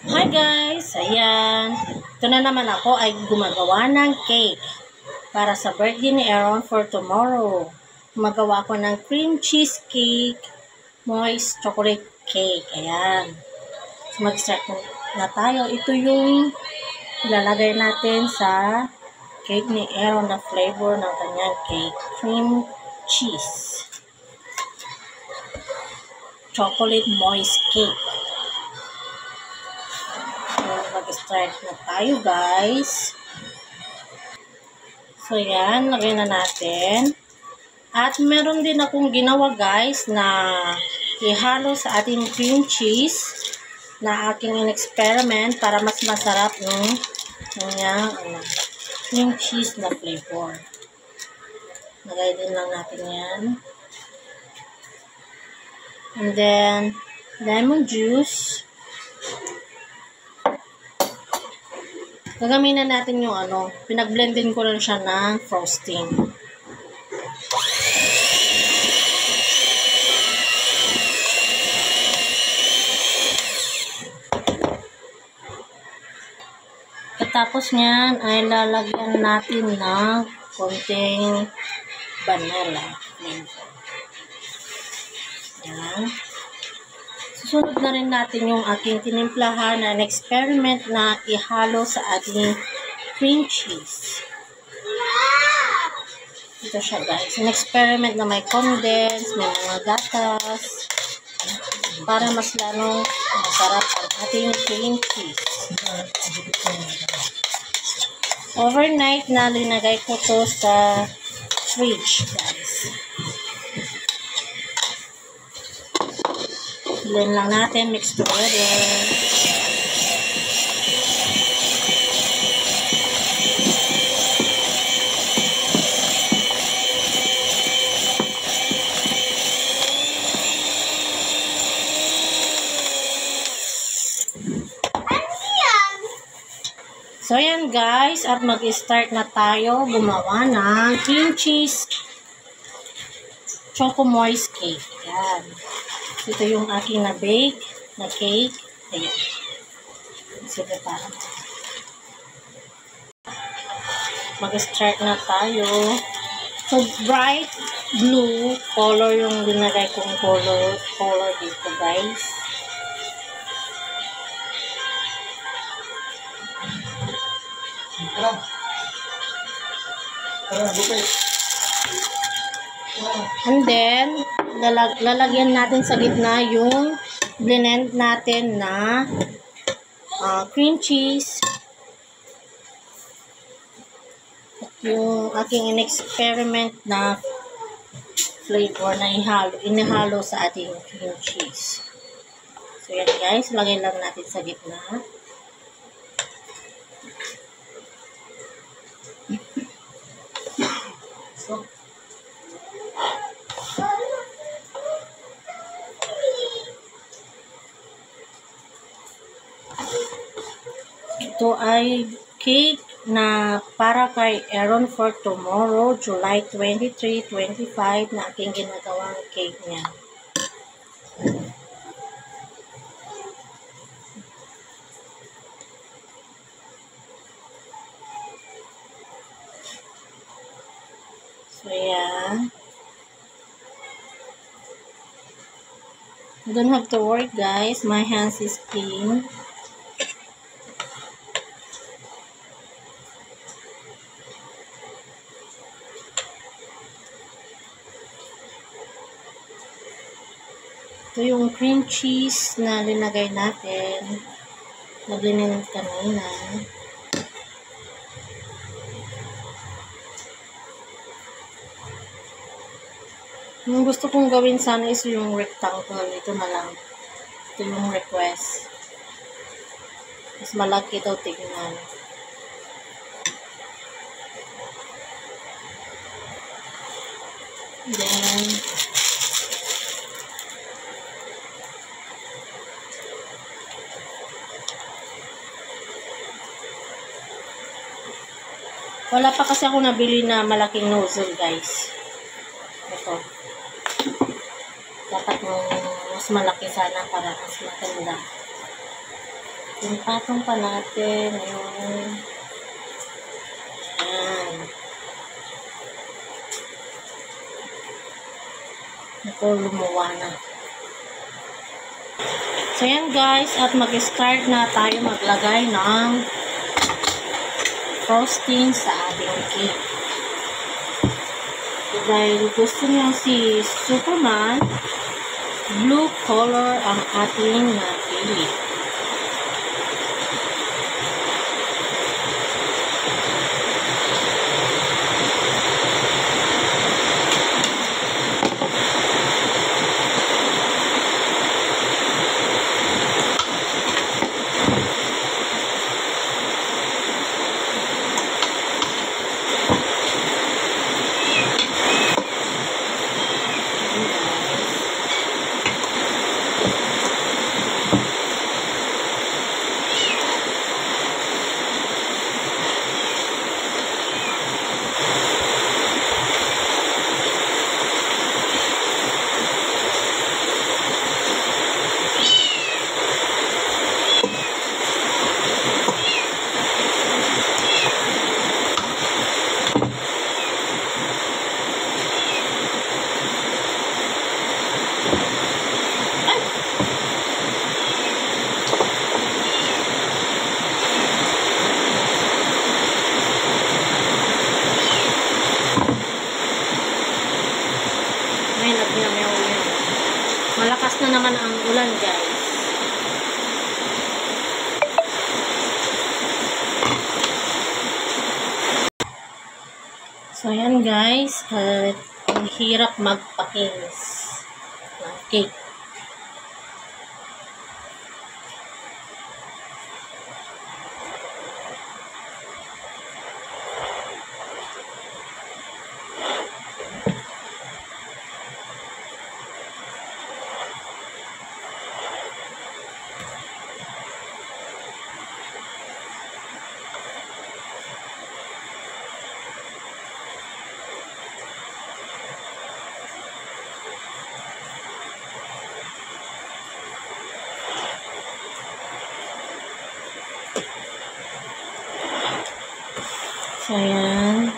Hi guys! Ayan. Ito na naman ako ay gumagawa ng cake para sa birthday ni Aaron for tomorrow. Gumagawa ako ng cream cheese cake, moist chocolate cake. Ayan. So, mag-start na tayo. Ito yung ilalagay natin sa cake ni Aaron na flavor ng kanyang cake. Cream cheese. Chocolate moist cake. Mag-start na tayo guys. So yan, lagay na natin. At meron din akong ginawa guys na ihalo sa ating cream cheese na aking in-experiment para mas masarap yung kanyang cream cheese na flavor. Lagay din lang natin yan. And then lemon juice. Gagaminan natin yung pinag-blendin ko lang siya ng frosting. Tapos niyan ay lalagyan natin ng konting vanilla flavor. Yan. Susunod na rin natin yung aking tinimplahan na experiment na ihalo sa ating cream cheese. Ito siya guys. An experiment na may condense, may mga gatas, para mas lalong masarap ang ating cream cheese. Overnight na linagay ko to sa fridge guys. Blend lang natin, mix together. So yan guys, at mag-start na tayo gumawa ng cream cheese choco moist cake. Yan. Ito yung aking na-bake na cake. Ayan. Sige, parang mag-start na tayo. So, bright blue color yung linagay kong color dito, guys. And then, lalagyan natin sa gitna yung blend natin na cream cheese. At yung aking in-experiment na flavor na inihalo sa ating cream cheese. So yan guys, lagay lang natin sa gitna. So, ito ay cake na para kay Aaron for tomorrow, July 23, 25 na aking ginagawang cake niya. So, yeah. You don't have to worry, guys. My hands is clean. Ito yung cream cheese na linagay natin. Naglinin kanina. Yung gusto kong gawin sana is yung rectangle. Ito na lang. Ito yung request. Mas malaki daw tignan. Then, wala pa kasi ako nabili na malaking nozzle, guys. Ito. Dapat mas malaki sana para mas maganda. Yung patong pa natin. Ayan. Ayan. Ito, lumuwa na. So, yan guys. At mag-start na tayo maglagay ng frosting sa ating cake. So, dahil gusto niyo si Superman, blue color ang ating napili. Malakas na naman ang ulan, guys. So, ayan guys. Ang hirap magpakinis ng cake. So, ayan.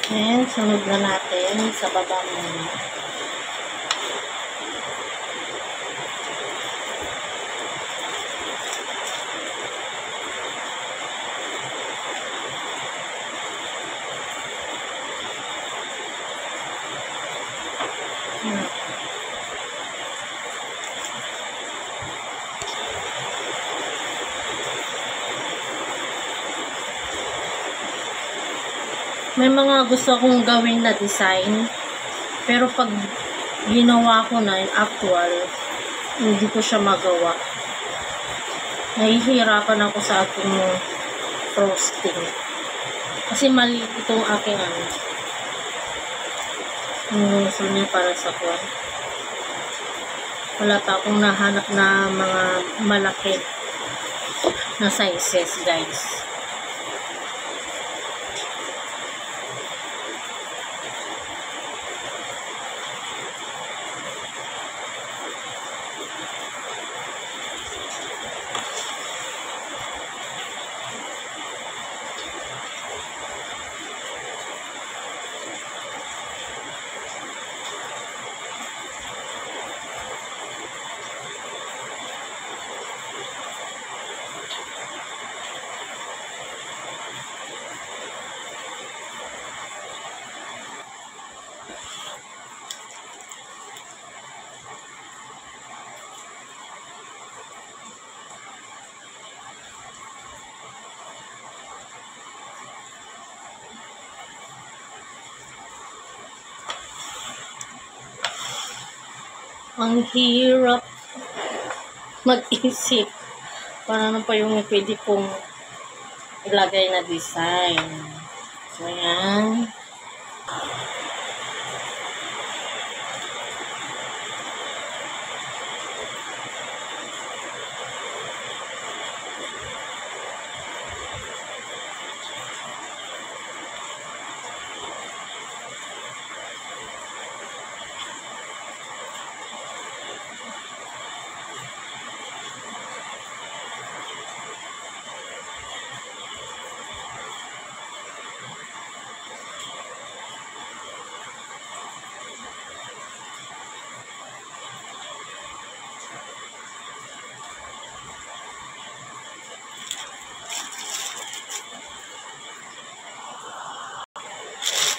And sunod na natin sa baba muna. May mga gusto kong gawin na design, pero pag ginawa ko na yung actual, hindi ko siya magawa. Nahihirapan ako sa aking frosting. Kasi maliit itong aking gusto niya para sa kwan. Wala pa akong nahanap na mga malaki na sizes, guys. Ang hirap mag-isip para na pa yung pwede kong ilagay na design. Ayan.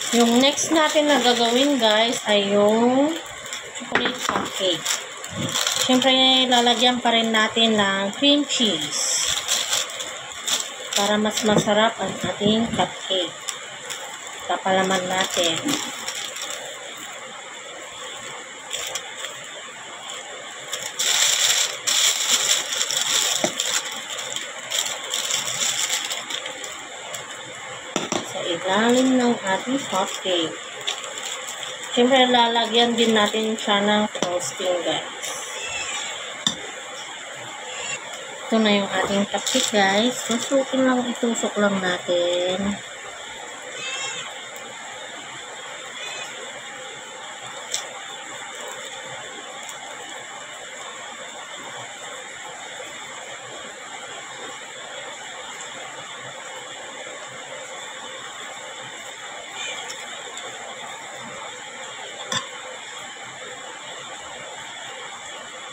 Yung next natin na gagawin guys ay yung chocolate cupcake. Siyempre, lalagyan pa rin natin ng cream cheese para mas masarap ang ating cupcake. Papalaman natin. Sa ilalim ng ating cupcake. Siyempre, lalagyan din natin siya ng frosting guys. Ito na yung ating cupcake guys. Itusok lang natin.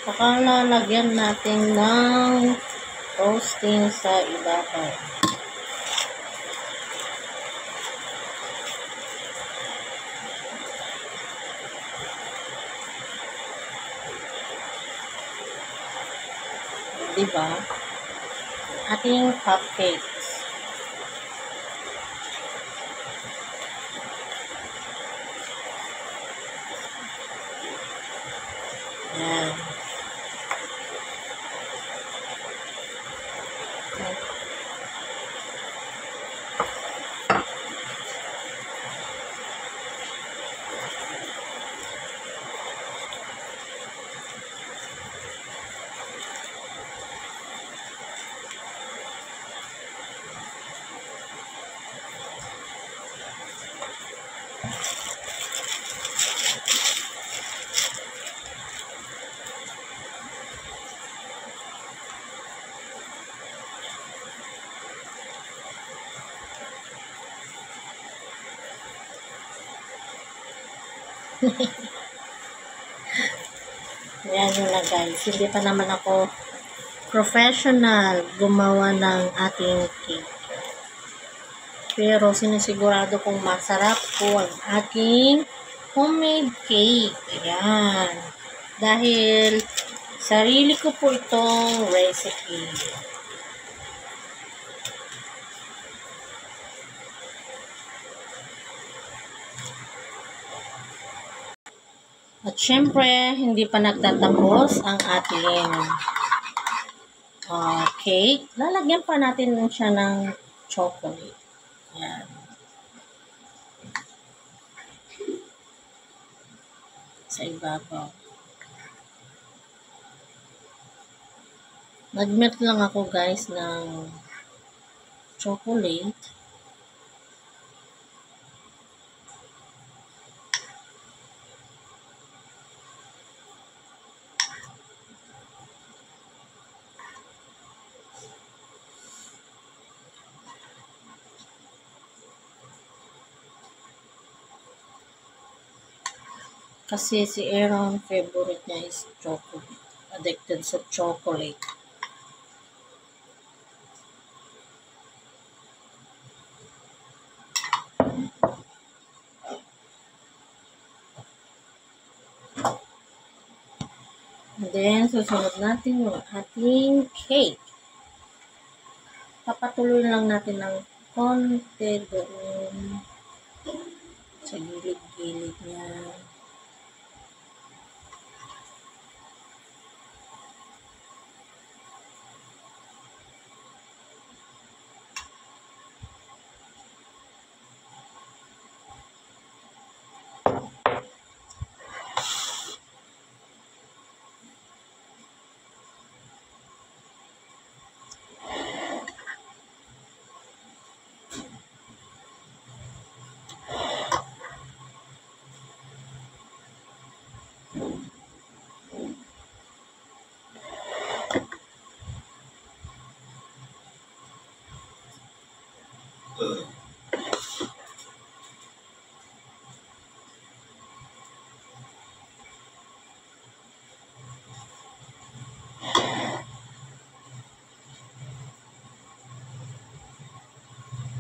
Saka lalagyan natin ng frosting sa ibabaw. Diba? Ating cupcakes. Ayan. Ayan yun na guys. Hindi pa naman ako professional gumawa ng ating cake. Pero sinisigurado kong masarap po ang aking homemade cake. Ayan. Dahil sarili ko po itong recipe. At syempre, hindi pa nagtatapos ang ating cake. Lalagyan pa natin siya ng chocolate. Ayan. Sa ibabaw. Nag-melt lang ako guys ng chocolate. Kasi si Aaron, favorite niya is chocolate. Addicted sa chocolate. And then, susunod natin yung ating cake. Papatuloy lang natin ng konti doon sa gilid-gilid niya.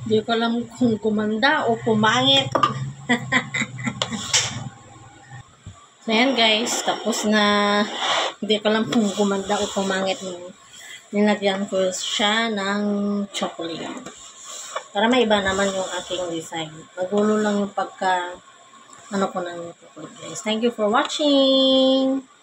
Hindi ko alam kung kumanda o pumangit. So, yan guys. Tapos na. Hindi ko alam kung kumanda o pumangit. Nilagyan ko siya ng chocolate. Para maiba naman yung aking design. Magulo lang yung pagka ano ko ng chocolate guys. Thank you for watching!